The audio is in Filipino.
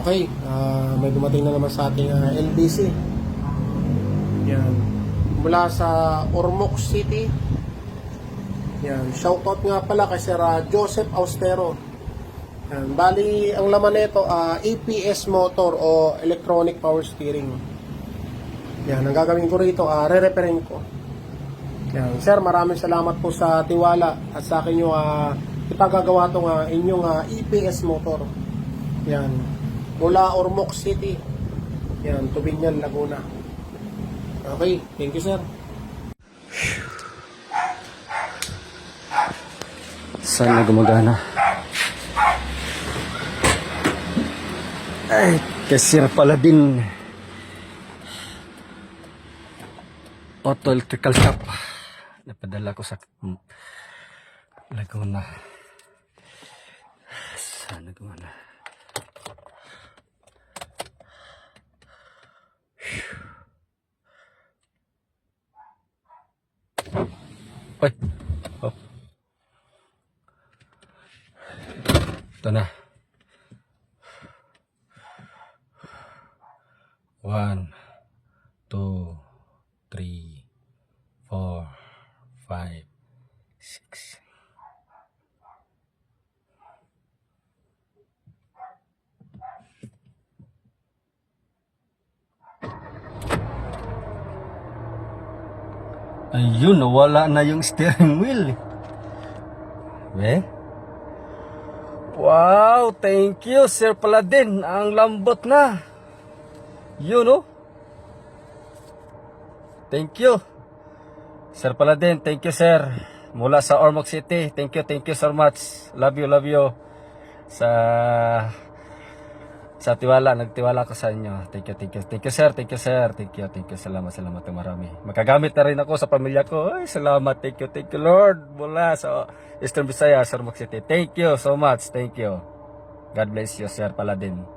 Okay, may dumating na naman sa ating LBC. Yan. Mula sa Ormoc City. Yan. Shoutout nga pala kay Sir Joseph Austero. Yan. Bali, ang laman nito, EPS motor o electronic power steering. Yan. Ang gagawin ko rito, re-referin ko. Yan. Sir, maraming salamat po sa tiwala at sa akin yung ipagagawa itong inyong EPS motor. Yan. Mula Ormoc City. Yan. Tubingan, Laguna. Okay. Thank you, sir. Sana gumagana. Ay, kasir pala din. Auto electrical shop. Napadala ko sa Laguna. Sana gumana. Ay. Oh. Ito na. 1, 2, 3, 4, 5, 6. Ayun, nawala na yung steering wheel. Wow, thank you, Sir Paladin. Ang lambot na. Yun, oh. Thank you. Sir Paladin, thank you, sir. Mula sa Ormoc City. Thank you so much. Love you. Sa tiwala, nagtiwala ko sa inyo. Thank you, sir. Thank you. Salamat ng marami. Makagamit na rin ako sa pamilya ko. Ay, salamat. Thank you, Lord. Mula sa Eastern Visayas, Ormoc City. Thank you so much. Thank you. God bless you, Sir Paladin.